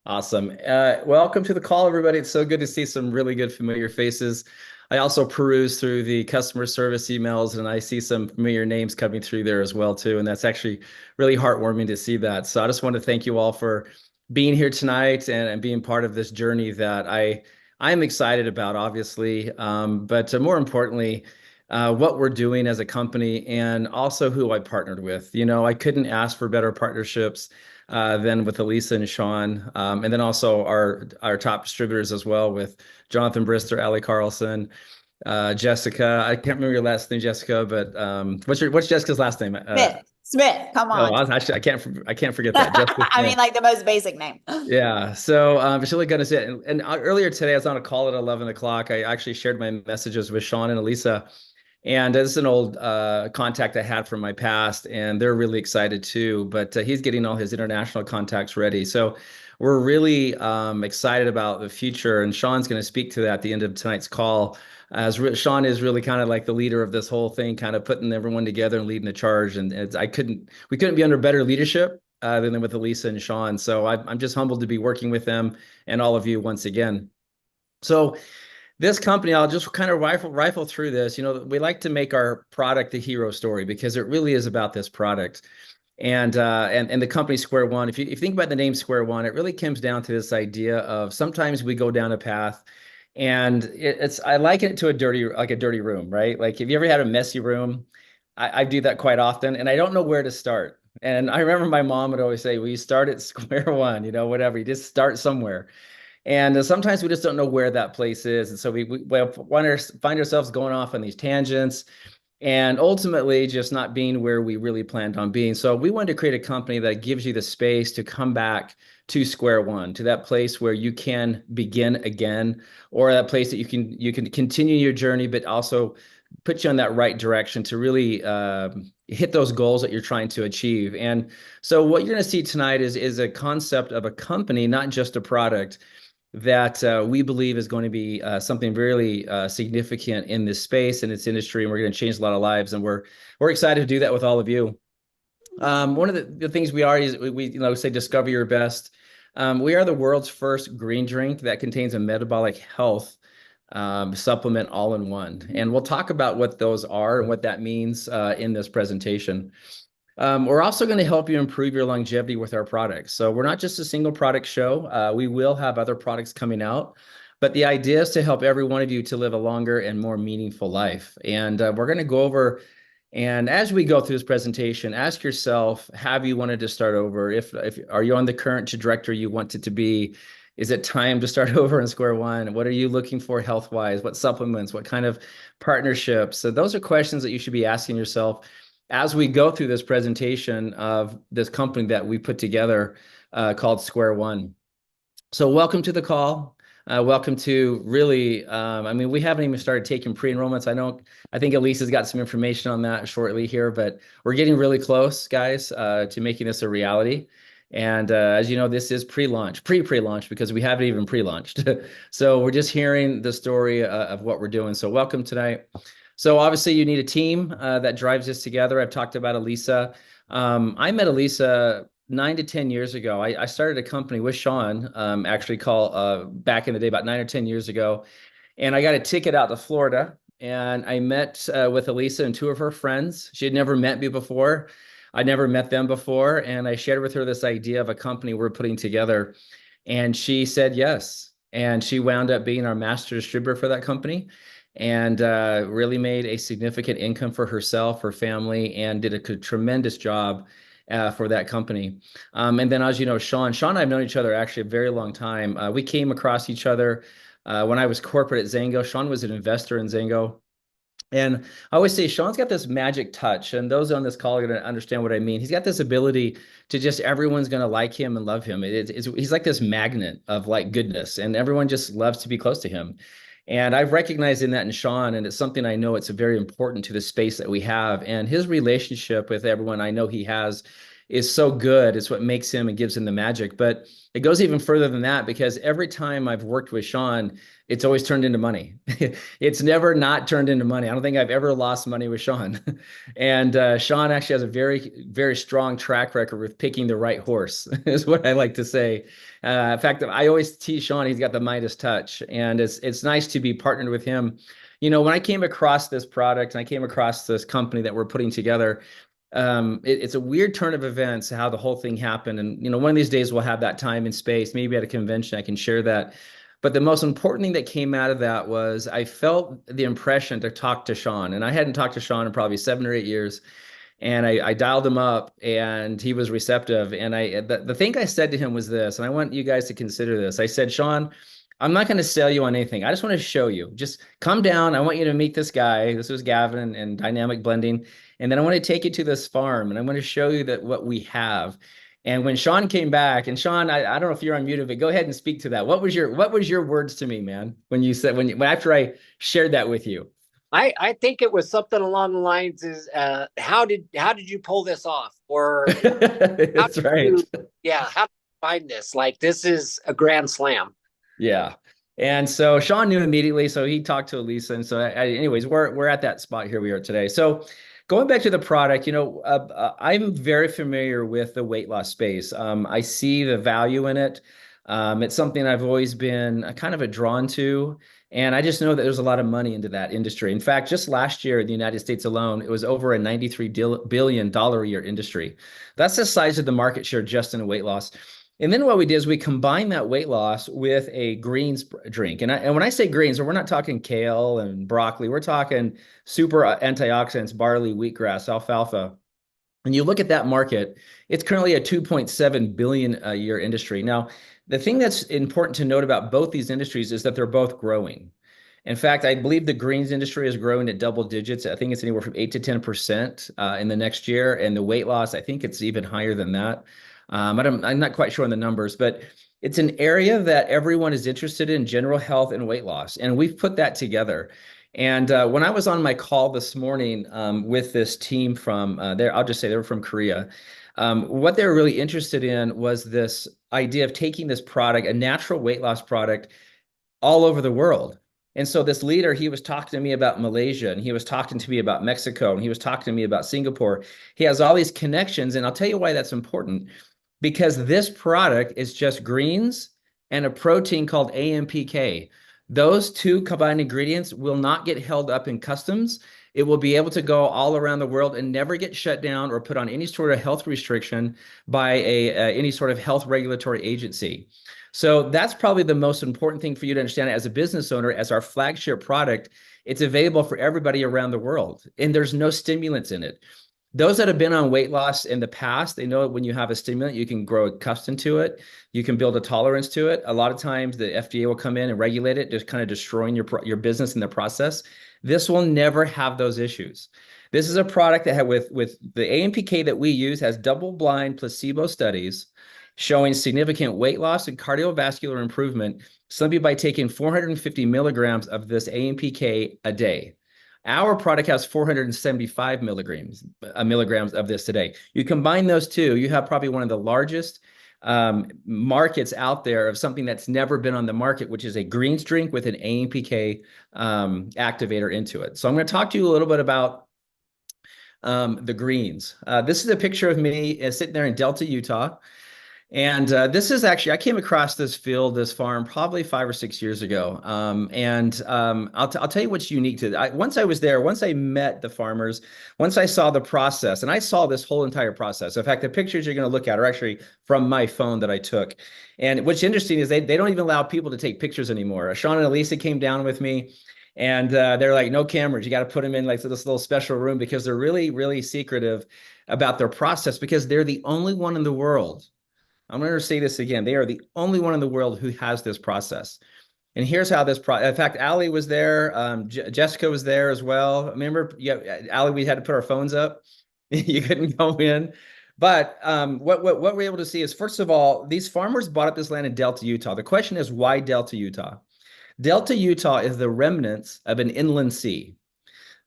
Awesome. Welcome to the call, everybody. It's so good to see some really good familiar faces. I also peruse through the customer service emails and I see some familiar names coming through there as well too. And that's actually really heartwarming to see that. So I just want to thank you all for being here tonight and being part of this journey that I'm excited about, obviously. But more importantly, what we're doing as a company and also who I partnered with. I couldn't ask for better partnerships than with Alyssa and Shawn, and then also our top distributors as well with Jonathan Brister, Ali Carlson, Jessica. I can't remember your last name, Jessica, but what's Jessica's last name? Smith, come Oh, on. I can't forget that. Jessica I Smith. mean, like the most basic name. Yeah. So she's really going to sit. And earlier today, I was on a call at 11 o'clock. I actually shared my messages with Shawn and Alyssa. And this is an old contact I had from my past, and they're really excited too. But he's getting all his international contacts ready. So we're really excited about the future. And Shawn's going to speak to that at the end of tonight's call. Shawn is really kind of like the leader of this whole thing, kind of putting everyone together and leading the charge. And we couldn't be under better leadership than with Alyssa and Shawn. So I'm just humbled to be working with them and all of you once again. So this company, I'll just kind of rifle through this. We like to make our product the hero story because it really is about this product. And the company Square One. If you think about the name Square One, it really comes down to this idea of sometimes we go down a path, and it's I liken it to a dirty room, right? Like, have you ever had a messy room? I do that quite often, and I don't know where to start. And I remember my mom would always say, "Well, you start at square one, whatever. You just start somewhere." And sometimes we just don't know where that place is. And so we find ourselves going off on these tangents and ultimately just not being where we really planned on being. So we wanted to create a company that gives you the space to come back to square one, to that place where you can begin again, or that place that you can continue your journey, but also put you on that right direction to really hit those goals that you're trying to achieve. And so what you're going to see tonight is a concept of a company, not just a product that we believe is going to be something really significant in this space and its industry, and we're going to change a lot of lives. And we're excited to do that with all of you. One of the things we are is we say discover your best. We are the world's first green drink that contains a metabolic health supplement all in one, and we'll talk about what those are and what that means in this presentation. We're also going to help you improve your longevity with our products. So we're not just a single product show. We will have other products coming out, but the idea is to help every one of you to live a longer and more meaningful life. And we're going to go over, and as we go through this presentation, ask yourself, have you wanted to start over? If are you on the current trajectory you want it to be? Is it time to start over in square one? What are you looking for health-wise? What supplements? What kind of partnerships? So those are questions that you should be asking yourself as we go through this presentation of this company that we put together called Square One. So welcome to the call. Welcome to really, we haven't even started taking pre-enrollments. I think Elisa's got some information on that shortly here, but we're getting really close, guys, to making this a reality. And as you know, this is pre-launch because we haven't even pre-launched. So we're just hearing the story of what we're doing. So welcome tonight. So obviously you need a team that drives this together. I've talked about Alyssa. I met Alyssa 9 to 10 years ago. I started a company with Shawn, actually called back in the day, about 9 or 10 years ago. And I got a ticket out to Florida and I met with Alyssa and two of her friends. She had never met me before. I never met them before. And I shared with her this idea of a company we're putting together. And she said yes. And she wound up being our master distributor for that company and really made a significant income for herself, her family, and did a tremendous job for that company. And then, as you know, Shawn and I have known each other actually a very long time. We came across each other when I was corporate at Zango. Shawn was an investor in Zango. And I always say Shawn's got this magic touch, and those on this call are going to understand what I mean. He's got this ability to just everyone's going to like him and love him. He's like this magnet of like goodness, and everyone just loves to be close to him. And I've recognized in that in Shawn, and it's something I know it's very important to the space that we have. And his relationship with everyone I know he has is so good. It's what makes him and gives him the magic. But it goes even further than that, because every time I've worked with Shawn, it's always turned into money. It's never not turned into money. I don't think I've ever lost money with Shawn. And Shawn actually has a very, very strong track record with picking the right horse, is what I like to say. In fact, I always tease Shawn, he's got the Midas touch, and it's nice to be partnered with him. When I came across this product and I came across this company that we're putting together, it's a weird turn of events how the whole thing happened. And one of these days we'll have that time and space, maybe at a convention I can share that. But the most important thing that came out of that was I felt the impression to talk to Shawn, and I hadn't talked to Shawn in probably 7 or 8 years. And I dialed him up, and he was receptive. And the thing I said to him was this, and I want you guys to consider this. I said, Shawn, I'm not going to sell you on anything. I just want to show you. Just come down. I want you to meet this guy. This was Gavin and Dynamic Blending. And then I want to take you to this farm, and I want to show you that what we have. And when Shawn came back, and Shawn, I don't know if you're unmuted, but go ahead and speak to that. What was your words to me, man, when you said after I shared that with you? I think it was something along the lines is how did you pull this off? Or That's right. How to find this? Like, this is a grand slam. Yeah. And so Shawn knew immediately. So he talked to Alyssa. And so anyways, we're at that spot here we are today. So going back to the product, I'm very familiar with the weight loss space. I see the value in it. It's something I've always been kind of drawn to. And I just know that there's a lot of money into that industry. In fact, just last year in the United States alone, it was over a $93 billion a year industry. That's the size of the market share just in weight loss. And then what we did is we combined that weight loss with a greens drink. And when I say greens, we're not talking kale and broccoli. We're talking super antioxidants, barley, wheatgrass, alfalfa. And you look at that market, it's currently a 2.7 billion a year industry. Now, the thing that's important to note about both these industries is that they're both growing. In fact, I believe the greens industry is growing at double digits. I think it's anywhere from 8 to 10% in the next year. And the weight loss, I think it's even higher than that. I'm not quite sure on the numbers, but it's an area that everyone is interested in, general health and weight loss. And we've put that together. And when I was on my call this morning with this team from there, I'll just say they were from Korea. What they were really interested in was this idea of taking this product, a natural weight loss product, all over the world. And so this leader, he was talking to me about Malaysia, and he was talking to me about Mexico, and he was talking to me about Singapore. He has all these connections, and I'll tell you why that's important. Because this product is just greens and a protein called AMPK. Those two combined ingredients will not get held up in customs. It will be able to go all around the world and never get shut down or put on any sort of health restriction by any sort of health regulatory agency. So that's probably the most important thing for you to understand as a business owner. As our flagship product, it's available for everybody around the world, and there's no stimulants in it. Those that have been on weight loss in the past, they know when you have a stimulant, you can grow accustomed to it. You can build a tolerance to it. A lot of times the FDA will come in and regulate it, just kind of destroying your business in the process. This will never have those issues. This is a product that with the AMPK that we use has double-blind placebo studies showing significant weight loss and cardiovascular improvement simply by taking 450 milligrams of this AMPK a day. Our product has 475 milligrams of this today. You combine those two, you have probably one of the largest markets out there of something that's never been on the market, which is a greens drink with an AMPK activator into it. So I'm going to talk to you a little bit about the greens. This is a picture of me sitting there in Delta, Utah. And this is actually, I came across this field, this farm, probably 5 or 6 years ago. I'll tell you what's unique to it. Once I was there, once I met the farmers, once I saw the process, and I saw this whole entire process. In fact, the pictures you're going to look at are actually from my phone that I took. And what's interesting is they don't even allow people to take pictures anymore. Shawn and Alyssa came down with me, and they're like, no cameras. You got to put them in like this little special room because they're really, really secretive about their process because they're the only one in the world. I'm going to say this again. They are the only one in the world who has this process. And here's how this in fact, Allie was there. Jessica was there as well. Remember, Allie, we had to put our phones up. You couldn't go in. But what we're able to see is, first of all, these farmers bought up this land in Delta, Utah. The question is, why Delta, Utah? Delta, Utah is the remnants of an inland sea.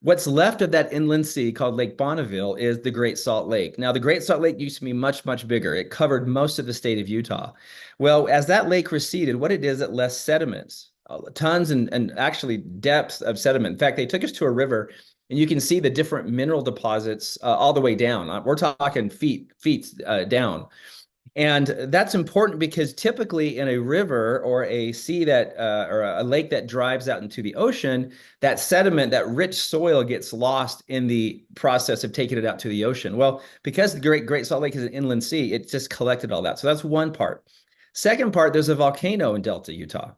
What's left of that inland sea called Lake Bonneville is the Great Salt Lake. Now, the Great Salt Lake used to be much, much bigger. It covered most of the state of Utah. Well, as that lake receded, what it is, it left sediments, tons and actually depths of sediment. In fact, they took us to a river, and you can see the different mineral deposits all the way down. We're talking feet down. And that's important because typically in a river or a sea that or a lake that drives out into the ocean, that sediment, that rich soil gets lost in the process of taking it out to the ocean. Well, because the Great Salt Lake is an inland sea, it just collected all that. So that's one part. Second part, there's a volcano in Delta, Utah.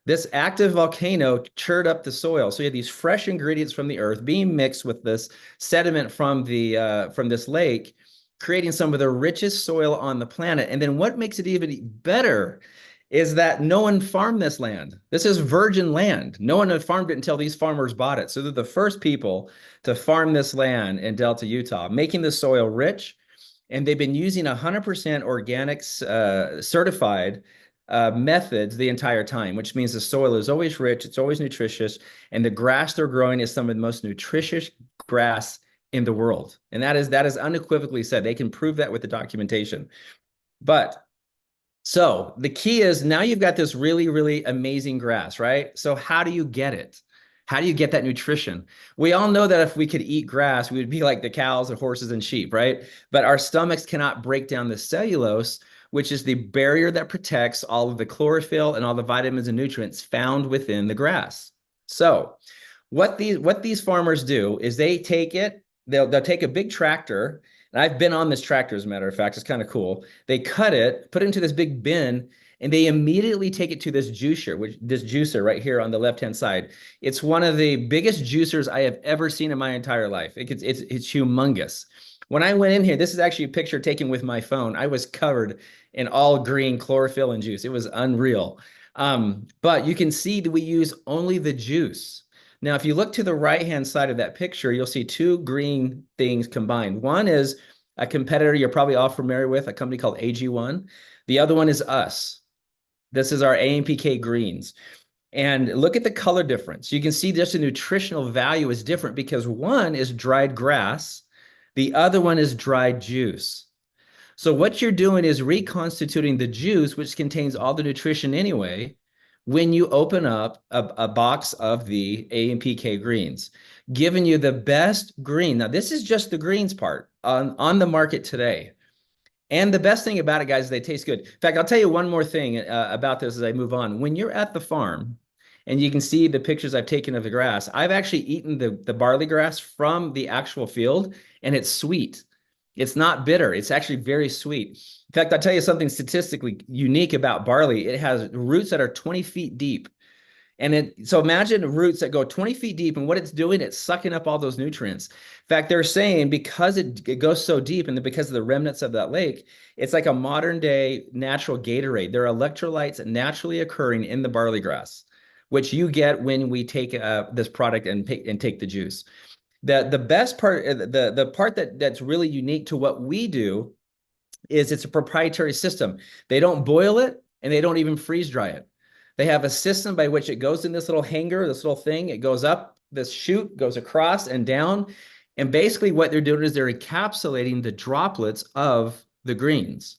This active volcano churned up the soil. So you have these fresh ingredients from the earth being mixed with this sediment from this lake, creating some of the richest soil on the planet. And then what makes it even better is that no one farmed this land. This is virgin land. No one had farmed it until these farmers bought it. So they're the first people to farm this land in Delta, Utah, making the soil rich. And they've been using 100% organics certified methods the entire time, which means the soil is always rich, it's always nutritious, and the grass they're growing is some of the most nutritious grass in the world. And that is unequivocally said. They can prove that with the documentation. But so the key is now you've got this really, really amazing grass, right? So how do you get it? How do you get that nutrition? We all know that if we could eat grass, we would be like the cows and horses and sheep, right? But our stomachs cannot break down the cellulose, which is the barrier that protects all of the chlorophyll and all the vitamins and nutrients found within the grass. So what these farmers do is they take it, they'll take a big tractor, and I've been on this tractor, as a matter of fact, it's kind of cool. They cut it, put it into this big bin, and they immediately take it to this juicer right here on the left-hand side. It's one of the biggest juicers I have ever seen in my entire life. It's humongous. When I went in here, this is actually a picture taken with my phone. I was covered in all green chlorophyll and juice. It was unreal. But you can see that we use only the juice. Now, if you look to the right-hand side of that picture, you'll see two green things combined. One is a competitor you're probably all familiar with, a company called AG1. The other one is us. This is our AMPK Greens. And look at the color difference. You can see just the nutritional value is different because one is dried grass, the other one is dried juice. So what you're doing is reconstituting the juice, which contains all the nutrition anyway, when you open up a box of the AMPK Greens, giving you the best green. Now, this is just the greens part on the market today. And the best thing about it, guys, is they taste good. In fact, I'll tell you one more thing about this as I move on. When you're at the farm, and you can see the pictures I've taken of the grass, I've actually eaten the barley grass from the actual field, and it's sweet. It's not bitter. It's actually very sweet. In fact, I'll tell you something statistically unique about barley. It has roots that are 20 feet deep. So imagine roots that go 20 feet deep, and what it's doing, it's sucking up all those nutrients. In fact, they're saying because it goes so deep and because of the remnants of that lake, it's like a modern day natural Gatorade. There are electrolytes naturally occurring in the barley grass, which you get when we take this product and take the juice. The best part, the part that's really unique to what we do is it's a proprietary system. They don't boil it and they don't even freeze dry it. They have a system by which it goes in this little hanger, this little thing. It goes up, this chute goes across and down. And basically what they're doing is they're encapsulating the droplets of the greens.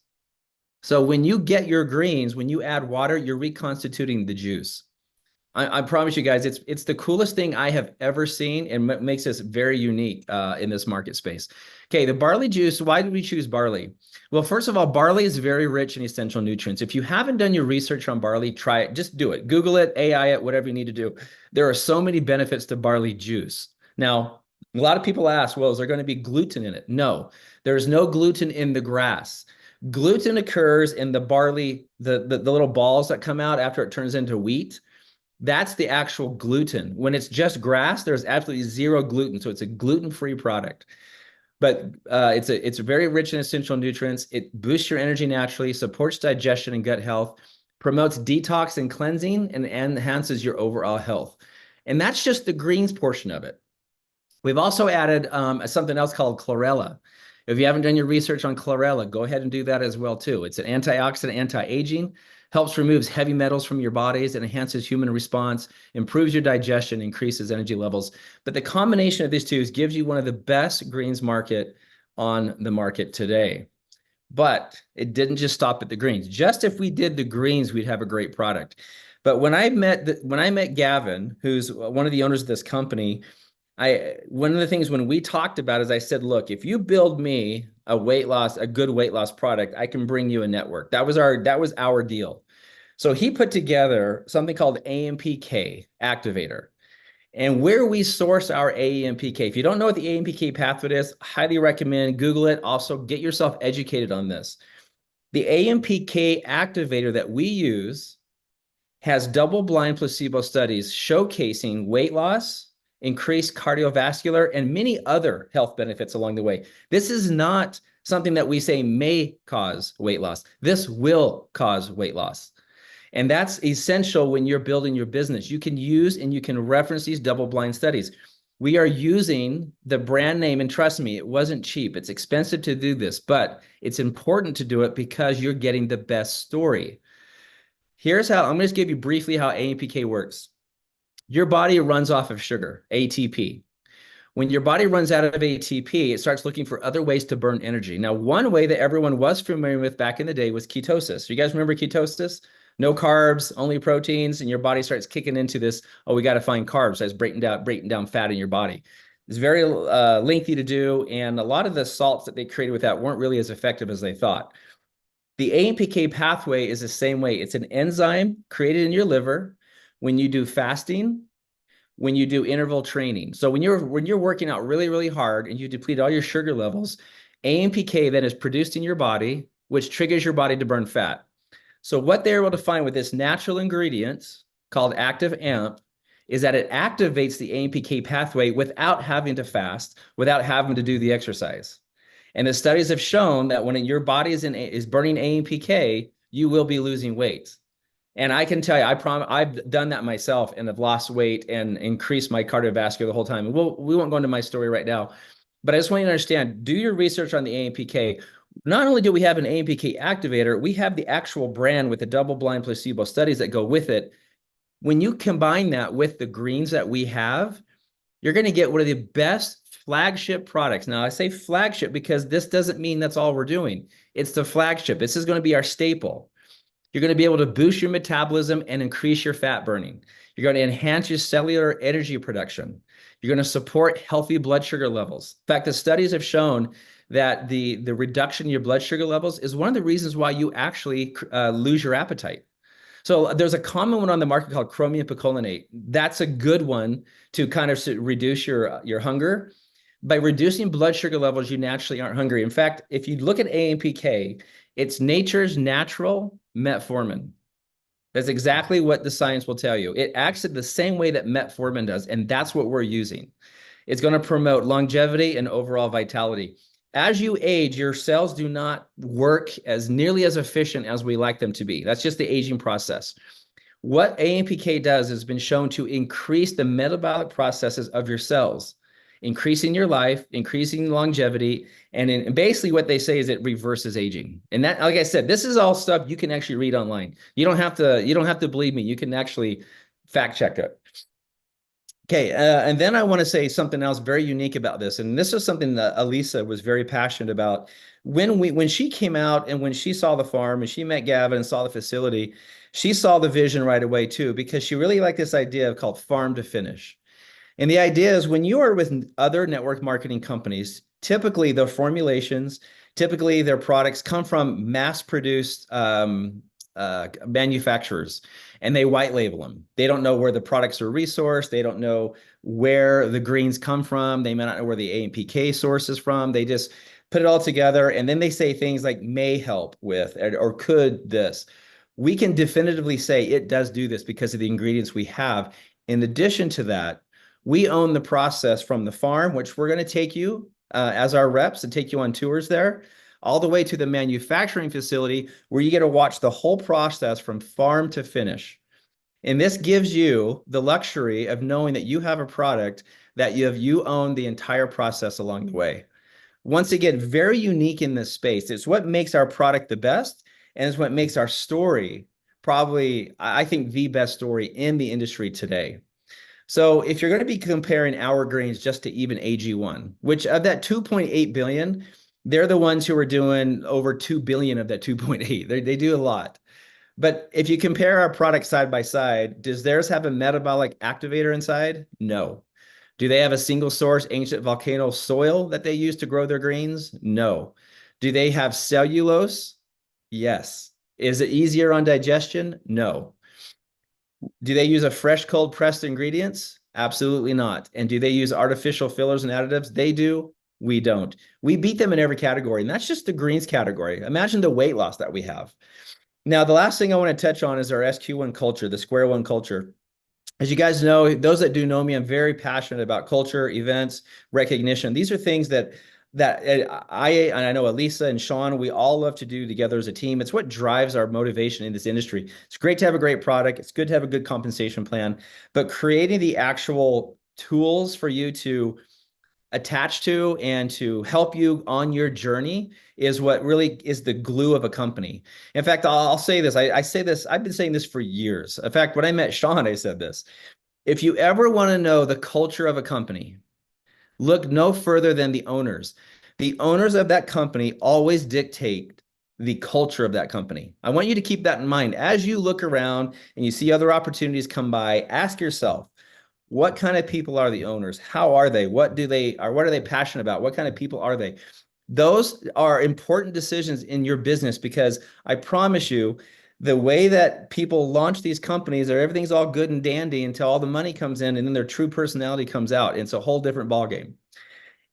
So when you get your greens, when you add water, you're reconstituting the juice. I promise you guys, it's the coolest thing I have ever seen and makes us very unique in this market space. Okay, the barley juice, why did we choose barley? Well, first of all, barley is very rich in essential nutrients. If you haven't done your research on barley, try it. Just do it. Google it, AI it, whatever you need to do. There are so many benefits to barley juice. Now, a lot of people ask, well, is there going to be gluten in it? No, there's no gluten in the grass. Gluten occurs in the barley, the little balls that come out after it turns into wheat. That's the actual gluten. When it's just grass, there's absolutely zero gluten. So it's a gluten-free product. But it's very rich in essential nutrients. It boosts your energy naturally, supports digestion and gut health, promotes detox and cleansing, and enhances your overall health. And that's just the greens portion of it. We've also added something else called chlorella. If you haven't done your research on chlorella, go ahead and do that as well too. It's an antioxidant, anti-aging, helps remove heavy metals from your bodies, and enhances human response, improves your digestion, increases energy levels. But the combination of these two gives you one of the best greens market on the market today. But it didn't just stop at the greens. Just if we did the greens, we'd have a great product. But when I met Gavin, who's one of the owners of this company, one of the things when we talked about is I said, look, if you build me a good weight loss product, I can bring you a network. That was our deal. So he put together something called AMPK activator. And where we source our AMPK, if you don't know what the AMPK pathway is, highly recommend Google it. Also, get yourself educated on this. The AMPK activator that we use has double-blind placebo studies showcasing weight loss, increased cardiovascular, and many other health benefits along the way. This is not something that we say may cause weight loss. This will cause weight loss. And that's essential when you're building your business. You can use and you can reference these double-blind studies. We are using the brand name, and trust me, it wasn't cheap. It's expensive to do this, but it's important to do it because you're getting the best story. Here's how, I'm going to just give you briefly how AMPK works. Your body runs off of sugar, ATP. When your body runs out of ATP, it starts looking for other ways to burn energy. Now, one way that everyone was familiar with back in the day was ketosis. You guys remember ketosis? No carbs, only proteins, and your body starts kicking into this, oh, we got to find carbs. So it's breaking down fat in your body. It's very lengthy to do, and a lot of the salts that they created with that weren't really as effective as they thought. The AMPK pathway is the same way. It's an enzyme created in your liver when you do fasting, when you do interval training. So when you're working out really, really hard and you deplete all your sugar levels, AMPK then is produced in your body, which triggers your body to burn fat. So what they're able to find with this natural ingredient called Active AMP is that it activates the AMPK pathway without having to fast, without having to do the exercise. And the studies have shown that when your body is burning AMPK, you will be losing weight. And I can tell you, I've done that myself and have lost weight and increased my cardiovascular the whole time. And we won't go into my story right now, but I just want you to understand, do your research on the AMPK. Not only do we have an AMPK activator, we have the actual brand with the double-blind placebo studies that go with it. When you combine that with the greens that we have, you're going to get one of the best flagship products. Now, I say flagship because this doesn't mean that's all we're doing. It's the flagship. This is going to be our staple. You're going to be able to boost your metabolism and increase your fat burning. You're going to enhance your cellular energy production. You're going to support healthy blood sugar levels. In fact, the studies have shown that the reduction in your blood sugar levels is one of the reasons why you actually lose your appetite. So there's a common one on the market called chromium picolinate. That's a good one to kind of reduce your hunger. By reducing blood sugar levels, you naturally aren't hungry. In fact, if you look at AMPK, it's nature's natural metformin. That's exactly what the science will tell you. It acts the same way that metformin does, and that's what we're using. It's going to promote longevity and overall vitality. As you age, your cells do not work as nearly as efficient as we like them to be. That's just the aging process. What AMPK does has been shown to increase the metabolic processes of your cells, increasing your life, increasing longevity, and basically what they say is it reverses aging. And that, like I said, this is all stuff you can actually read online. You don't have to believe me. You can actually fact check it. Okay, and then I want to say something else very unique about this, and this is something that Alyssa was very passionate about. When she came out and when she saw the farm and she met Gavin and saw the facility, she saw the vision right away too, because she really liked this idea called farm to finish. And the idea is when you are with other network marketing companies, typically their formulations, typically their products come from mass-produced manufacturers, and they white label them. They don't know where the products are resourced. They don't know where the greens come from. They may not know where the AMPK source is from. They just put it all together, and then they say things like may help with or could this. We can definitively say it does do this because of the ingredients we have. In addition to that, we own the process from the farm, which we're going to take you as our reps and take you on tours there, all the way to the manufacturing facility where you get to watch the whole process from farm to finish. And this gives you the luxury of knowing that you have a product that you own the entire process along the way. Once again, very unique in this space. It's what makes our product the best, and it's what makes our story probably, I think, the best story in the industry today. So if you're going to be comparing our greens just to even AG1, which of that 2.8 billion, they're the ones who are doing over 2 billion of that 2.8. They do a lot. But if you compare our products side by side, does theirs have a metabolic activator inside? No. Do they have a single source ancient volcano soil that they use to grow their greens? No. Do they have cellulose? Yes. Is it easier on digestion? No. Do they use a fresh, cold pressed ingredients? Absolutely not. And do they use artificial fillers and additives? They do. We don't. We beat them in every category, and that's just the greens category. Imagine the weight loss that we have. Now, the last thing I want to touch on is our SQ1 culture, the Square One culture. As you guys know, those that do know me, I'm very passionate about culture, events, recognition. These are things that I know Alyssa and Shawn, we all love to do together as a team. It's what drives our motivation in this industry. It's great to have a great product. It's good to have a good compensation plan, but creating the actual tools for you to attach to and to help you on your journey is what really is the glue of a company. In fact, I'll say this. I say this, I've been saying this for years. In fact, when I met Shawn, I said this. If you ever want to know the culture of a company, look no further than the owners. The owners of that company always dictate the culture of that company. I want you to keep that in mind. As you look around and you see other opportunities come by, ask yourself, what kind of people are the owners? How are they? What are they passionate about? What kind of people are they? Those are important decisions in your business, because I promise you, the way that people launch these companies, or everything's all good and dandy until all the money comes in, and then their true personality comes out. It's a whole different ballgame.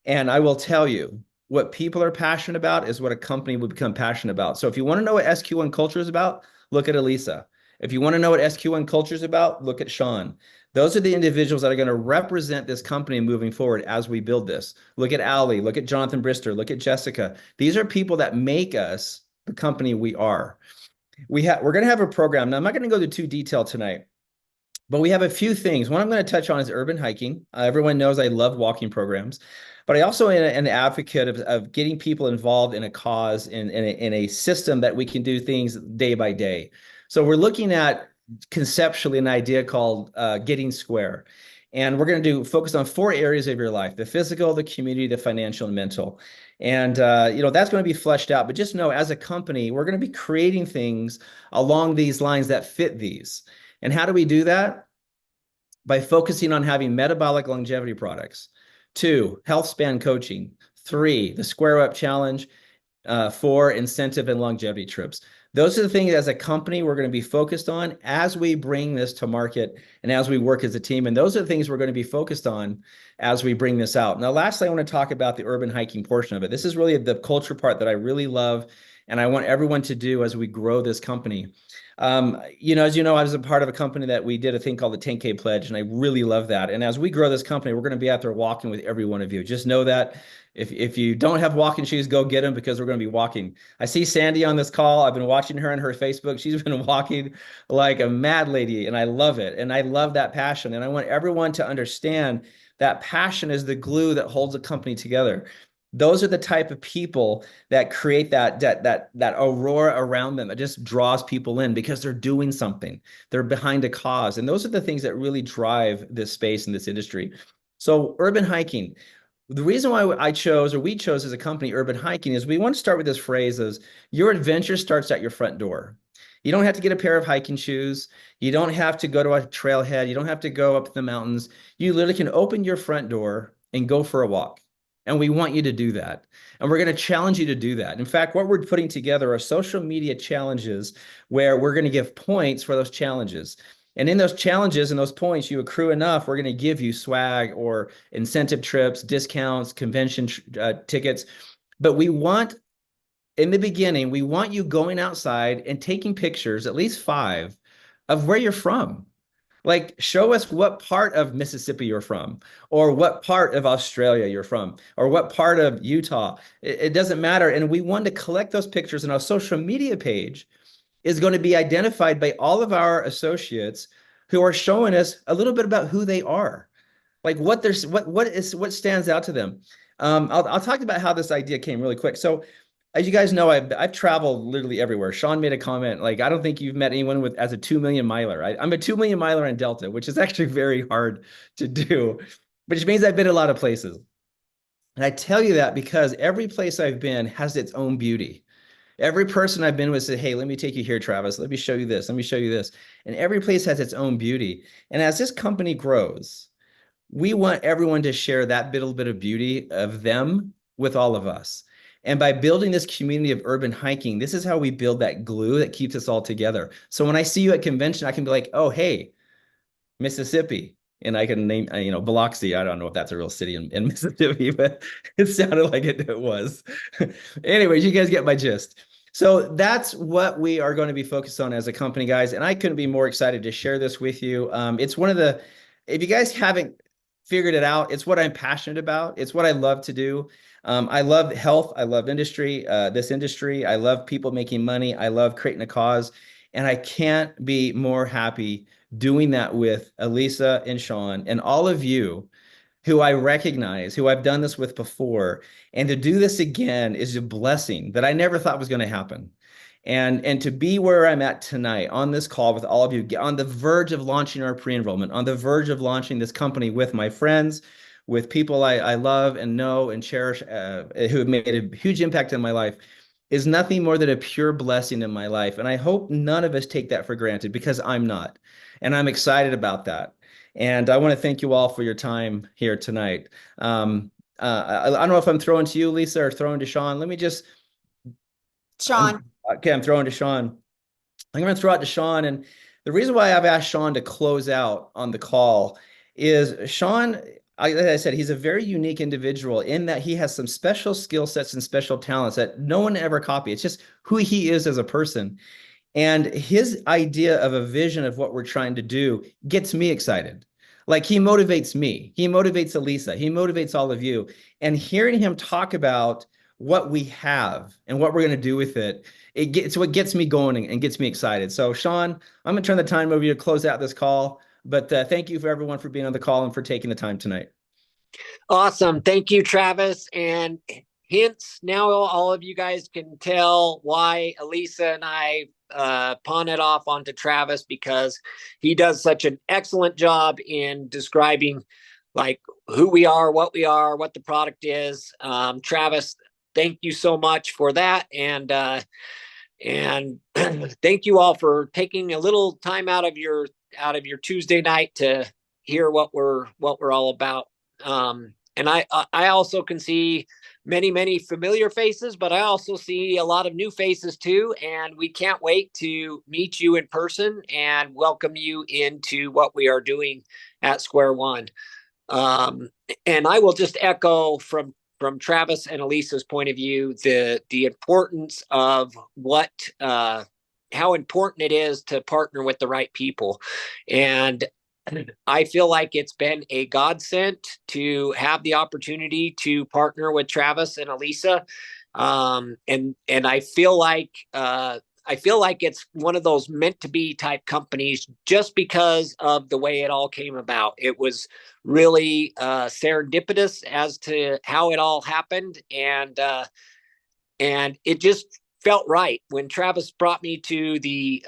And I will tell you, what people are passionate about is what a company will become passionate about. So if you want to know what SQ1 culture is about, look at Alyssa. If you want to know what SQ1 culture is about, look at Shawn. Those are the individuals that are going to represent this company moving forward as we build this. Look at Ali, look at Jonathan Brister, look at Jessica. These are people that make us the company we are. We're going to have a program. Now, I'm not going to go into too detail tonight, but we have a few things. One I'm going to touch on is urban hiking. Everyone knows I love walking programs, but I also am an advocate of getting people involved in a cause, in a system that we can do things day by day. So we're looking at conceptually an idea called Getting Square. And we're going to focus on 4 areas of your life: the physical, the community, the financial, and mental. And, that's going to be fleshed out. But just know, as a company, we're going to be creating things along these lines that fit these. And how do we do that? By focusing on having metabolic longevity products. 2, health span coaching. 3, the Square Up Challenge. 4, incentive and longevity trips. Those are the things as a company we're going to be focused on as we bring this to market and as we work as a team. And those are the things we're going to be focused on as we bring this out. Now, lastly, I want to talk about the urban hiking portion of it. This is really the culture part that I really love, and I want everyone to do as we grow this company. As you know, I was a part of a company that we did a thing called the 10K Pledge, and I really love that. And as we grow this company, we're going to be out there walking with every one of you. Just know that if you don't have walking shoes, go get them, because we're going to be walking. I see Sandy on this call. I've been watching her on her Facebook. She's been walking like a mad lady, and I love it. And I love that passion. And I want everyone to understand that passion is the glue that holds a company together. Those are the type of people that create that aurora around them that just draws people in because they're doing something. They're behind a cause. And those are the things that really drive this space in this industry. So urban hiking. The reason why we chose as a company urban hiking is we want to start with this phrase as your adventure starts at your front door. You don't have to get a pair of hiking shoes. You don't have to go to a trailhead. You don't have to go up the mountains. You literally can open your front door and go for a walk. And we want you to do that. And we're going to challenge you to do that. In fact, what we're putting together are social media challenges where we're going to give points for those challenges. And in those challenges and those points, you accrue enough, we're going to give you swag or incentive trips, discounts, convention tickets. But in the beginning, we want you going outside and taking pictures, at least 5, of where you're from. Like, show us what part of Mississippi you're from, or what part of Australia you're from, or what part of Utah. It doesn't matter. And we want to collect those pictures, and our social media page is going to be identified by all of our associates who are showing us a little bit about who they are, like what stands out to them. I'll talk about how this idea came really quick. So as you guys know, I've traveled literally everywhere. Shawn made a comment like, I don't think you've met anyone with as a 2 million miler. I'm a 2 million miler in Delta, which is actually very hard to do, which means I've been a lot of places. And I tell you that because every place I've been has its own beauty. Every person I've been with said, hey, let me take you here, Travis. Let me show you this. Let me show you this. And every place has its own beauty. And as this company grows, we want everyone to share that little bit of beauty of them with all of us. And by building this community of urban hiking, this is how we build that glue that keeps us all together. So when I see you at convention, I can be like, oh, hey, Mississippi. And I can name, Biloxi. I don't know if that's a real city in Mississippi, but it sounded like it was. Anyways, you guys get my gist. So that's what we are going to be focused on as a company, guys. And I couldn't be more excited to share this with you. It's one of the, if you guys haven't figured it out, it's what I'm passionate about. It's what I love to do. I love health. I love industry, this industry. I love people making money. I love creating a cause. And I can't be more happy doing that with Alyssa and Shawn and all of you who I recognize, who I've done this with before. And to do this again is a blessing that I never thought was going to happen. And to be where I'm at tonight on this call with all of you, on the verge of launching our pre-enrollment, on the verge of launching this company with my friends, with people I love and know and cherish, who have made a huge impact in my life, is nothing more than a pure blessing in my life. And I hope none of us take that for granted because I'm not. And I'm excited about that. And I want to thank you all for your time here tonight. I don't know if I'm throwing to you, Lisa, or throwing to Shawn. Let me just, Shawn. okay, I'm throwing to Shawn. I'm going to throw out to Shawn. And the reason why I've asked Shawn to close out on the call is Shawn, like I said, he's a very unique individual in that he has some special skill sets and special talents that no one ever copy. It's just who he is as a person. And his idea of a vision of what we're trying to do gets me excited. Like he motivates me. He motivates Alyssa. He motivates all of you. And hearing him talk about what we have and what we're going to do with it, it's what gets me going and gets me excited. So Shawn, I'm going to turn the time over to you to close out this call. But thank you for everyone for being on the call and for taking the time tonight. Awesome. Thank you, Travis. And hence, now all of you guys can tell why Alyssa and I pawn it off onto Travis, because he does such an excellent job in describing like who we are, what the product is. Travis, thank you so much for that. And thank you all for taking a little time out of your Tuesday night to hear what we're all about. And I also can see many familiar faces, but I also see a lot of new faces too. And we can't wait to meet you in person and welcome you into what we are doing at Square One. And I will just echo from Travis and Alyssa's point of view, the importance of how important it is to partner with the right people. And I feel like it's been a godsend to have the opportunity to partner with Travis and Alyssa. And I feel like it's one of those meant to be type companies just because of the way it all came about. It was really serendipitous as to how it all happened. And it just felt right when Travis brought me to the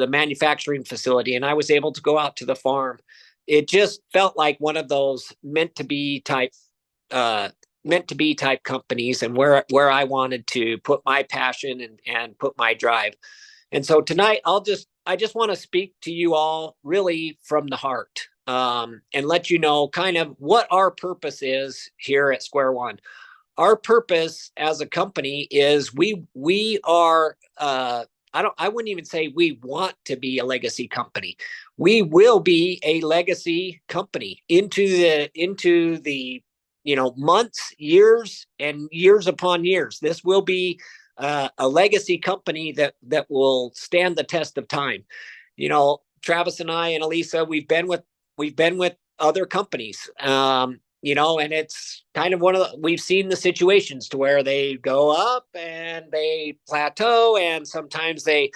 manufacturing facility and I was able to go out to the farm. It just felt like one of those meant to be type companies, and where I wanted to put my passion and put my drive. And so tonight I just want to speak to you all really from the heart, and let you know kind of what our purpose is here at Square One. Our purpose as a company is we are I wouldn't even say we want to be a legacy company. We will be a legacy company into the months, years, and years upon years. This will be a legacy company that will stand the test of time. Travis and I and Alyssa, we've been with other companies. And it's kind of we've seen the situations to where they go up and they plateau, and sometimes they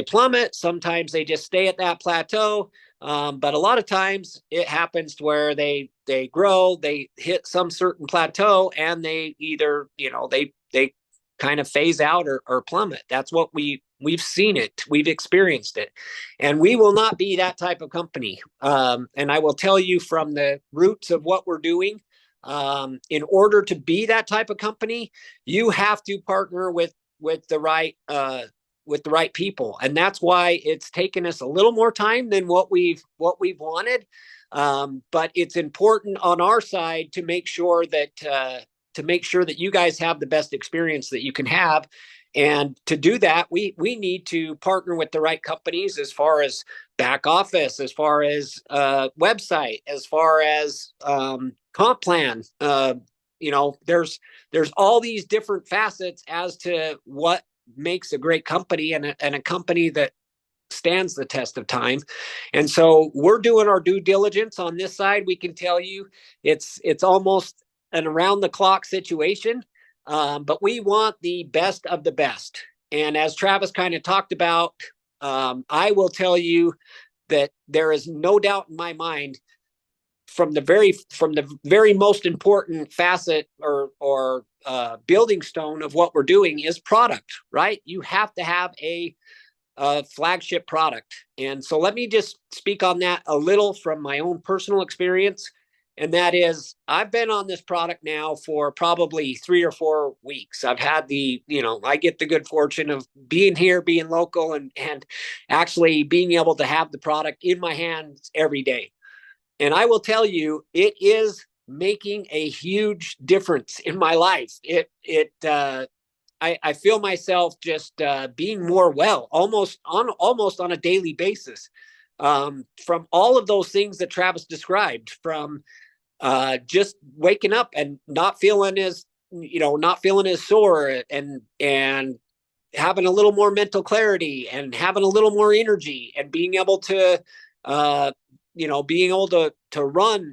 plummet, sometimes they just stay at that plateau. But a lot of times it happens to where they grow, they hit some certain plateau, and they either, they kind of phase out or plummet. That's what we've seen it. We've experienced it. And we will not be that type of company. And I will tell you from the roots of what we're doing, in order to be that type of company, you have to partner with the right people. And that's why it's taken us a little more time than what we've wanted. But it's important on our side to make sure that you guys have the best experience that you can have. And to do that, we need to partner with the right companies as far as back office, as far as website, as far as comp plan. There's all these different facets as to what makes a great company and a company that stands the test of time. And so we're doing our due diligence on this side. We can tell you it's almost an around the clock situation. But we want the best of the best. And as Travis kind of talked about, I will tell you that there is no doubt in my mind from the very most important facet or building stone of what we're doing is product, right? You have to have a flagship product. And so let me just speak on that a little from my own personal experience. And that is, I've been on this product now for probably 3 or 4 weeks. I've had I get the good fortune of being here, being local, and actually being able to have the product in my hands every day. And I will tell you, it is making a huge difference in my life. I feel myself just being more well, almost on a daily basis, from all of those things that Travis described, from just waking up and not feeling as sore, and having a little more mental clarity and having a little more energy and being able to run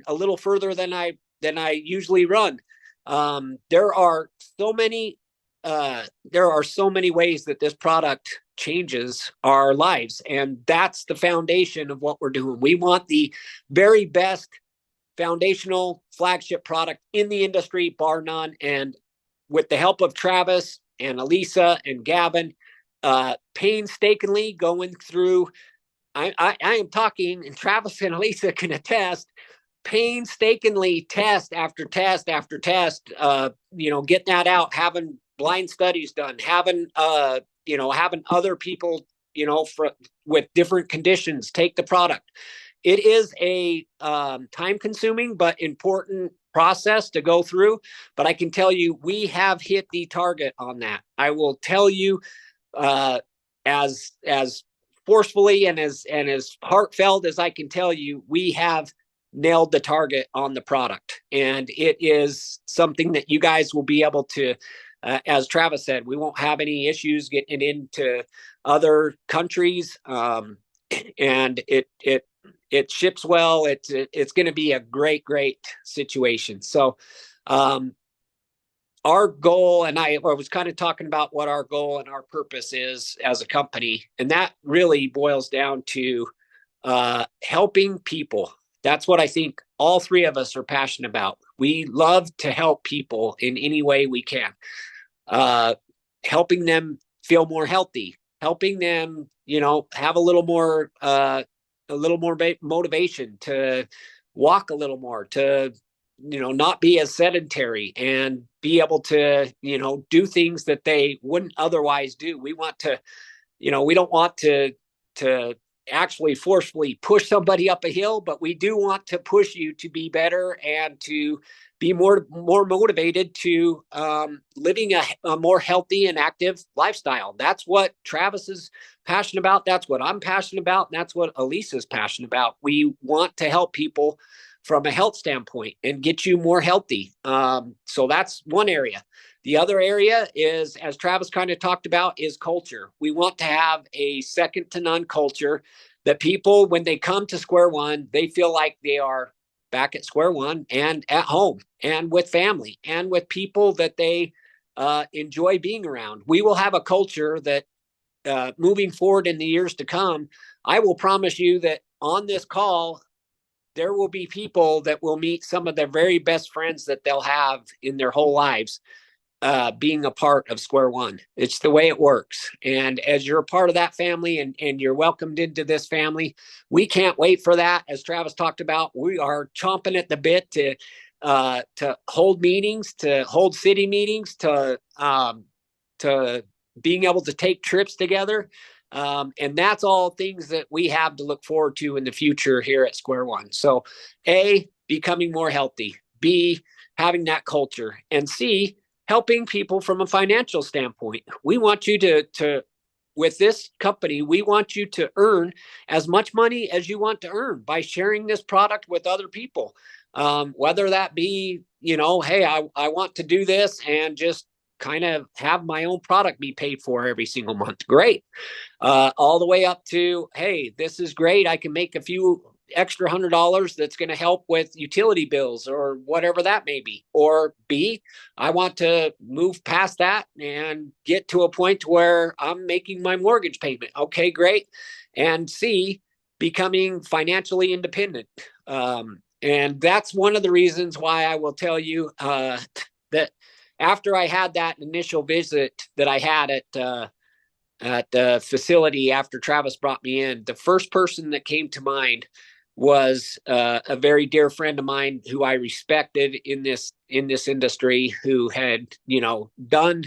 a little further than I usually run. There are so many ways that this product changes our lives, and that's the foundation of what we're doing. We want the very best foundational flagship product in the industry, bar none. And with the help of Travis and Alyssa and Gavin, painstakingly going through, I am talking, and Travis and Alyssa can attest, painstakingly test after test after test, getting that out, having blind studies done, having other people, with different conditions take the product. It is a time-consuming but important process to go through. But I can tell you, we have hit the target on that. I will tell you, as forcefully and as heartfelt as I can tell you, we have nailed the target on the product, and it is something that you guys will be able to. As Travis said, we won't have any issues getting into other countries, and it ships well. It's going to be a great situation. So, our goal, and I was kind of talking about what our goal and our purpose is as a company, and that really boils down to helping people. That's what I think all three of us are passionate about. We love to help people in any way we can. Helping them feel more healthy, helping them, have a little more motivation to walk a little more, to, not be as sedentary and be able to, do things that they wouldn't otherwise do. We want to, we don't want to actually forcefully push somebody up a hill, but we do want to push you to be better and to be more motivated to living a more healthy and active lifestyle. That's what Travis is passionate about. That's what I'm passionate about. And that's what Alyssa is passionate about. We want to help people from a health standpoint and get you more healthy. So that's one area. The other area is, as Travis kind of talked about, is culture. We want to have a second to none culture that people, when they come to square one, they feel like they are back at square one and at home and with family and with people that they enjoy being around. We will have a culture that moving forward in the years to come, I will promise you that on this call, there will be people that will meet some of their very best friends that they'll have in their whole lives. being a part of Square One. It's the way it works. And as you're a part of that family and you're welcomed into this family, we can't wait for that. As Travis talked about, we are chomping at the bit to hold meetings, to hold city meetings, to being able to take trips together. And that's all things that we have to look forward to in the future here at Square One. So A, becoming more healthy, B, having that culture, and C, helping people from a financial standpoint. We want you to with this company, we want you to earn as much money as you want to earn by sharing this product with other people. Whether that be, hey, I want to do this and just kind of have my own product be paid for every single month. Great. All the way up to, hey, this is great. I can make a few extra $100 that's going to help with utility bills or whatever that may be. Or B, I want to move past that and get to a point where I'm making my mortgage payment. Okay, great. And C, becoming financially independent. And that's one of the reasons why I will tell you that after I had that initial visit that I had at the facility after Travis brought me in, the first person that came to mind was a very dear friend of mine who I respected in this industry, who had done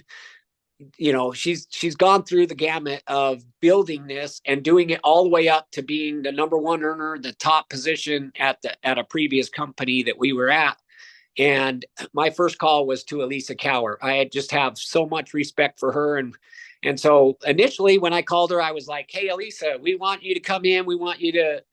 she's gone through the gamut of building this and doing it all the way up to being the number one earner, the top position at a previous company that we were at. And my first call was to Alyssa Cowart. I just have so much respect for her. And so initially when I called her, I was like, hey, Alyssa, we want you to come in. We want you to,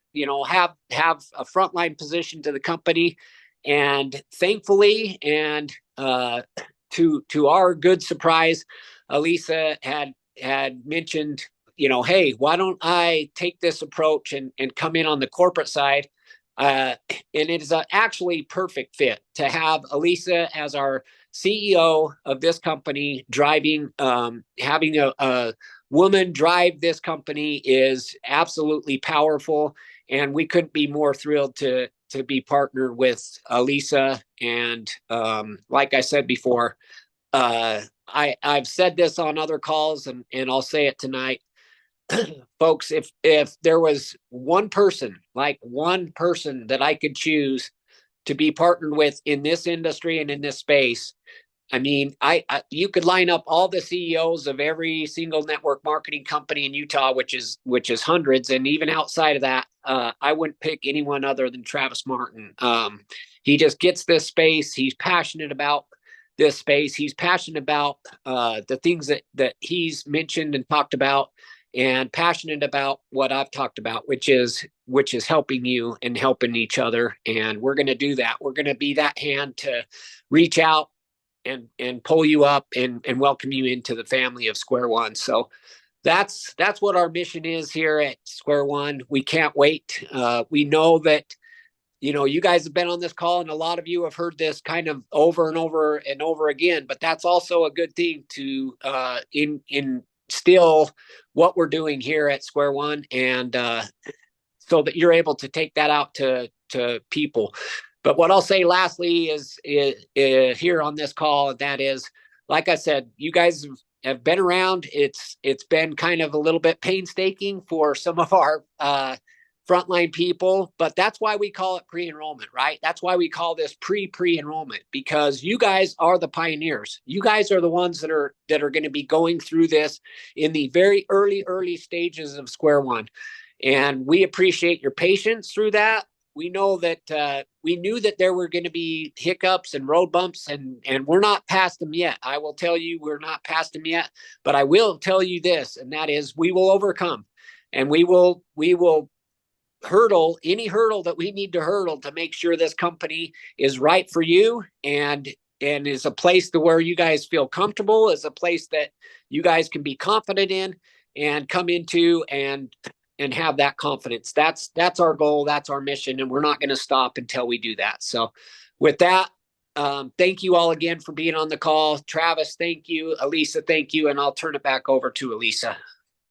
have a frontline position to the company. And thankfully, and to our good surprise, Alyssa had mentioned, hey, why don't I take this approach and come in on the corporate side? And it is actually perfect fit to have Alyssa as our CEO of this company driving, having a woman drive this company is absolutely powerful. And we couldn't be more thrilled to be partnered with Alyssa. And like I said before, I've said this on other calls and I'll say it tonight. Folks, if there was one person that I could choose to be partnered with in this industry and in this space, I mean, you could line up all the CEOs of every single network marketing company in Utah, which is hundreds, and even outside of that, I wouldn't pick anyone other than Travis Martin. He just gets this space. He's passionate about this space. He's passionate about the things that he's mentioned and talked about, and passionate about what I've talked about, which is helping you and helping each other. And we're going to do that. We're going to be that hand to reach out and pull you up and welcome you into the family of Square One. So that's what our mission is here at Square One. We can't wait. We know that, you guys have been on this call and a lot of you have heard this kind of over and over and over again, but that's also a good thing to instill what we're doing here at Square One. And so that you're able to take that out to people. But what I'll say lastly is here on this call, and that is, like I said, you guys have been around. It's been kind of a little bit painstaking for some of our frontline people, but that's why we call it pre-enrollment, right? That's why we call this pre-enrollment, because you guys are the pioneers. You guys are the ones that are going to be going through this in the very early stages of Square One. And we appreciate your patience through that. We know that we knew that there were going to be hiccups and road bumps, and we're not past them yet. I will tell you, we're not past them yet, but I will tell you this, and that is we will overcome, and we will hurdle any hurdle that we need to hurdle to make sure this company is right for you and is a place to where you guys feel comfortable, is a place that you guys can be confident in and come into and have that confidence. That's our goal. That's our mission. And we're not going to stop until we do that. So with that, thank you all again for being on the call. Travis, thank you. Alyssa, thank you. And I'll turn it back over to Alyssa.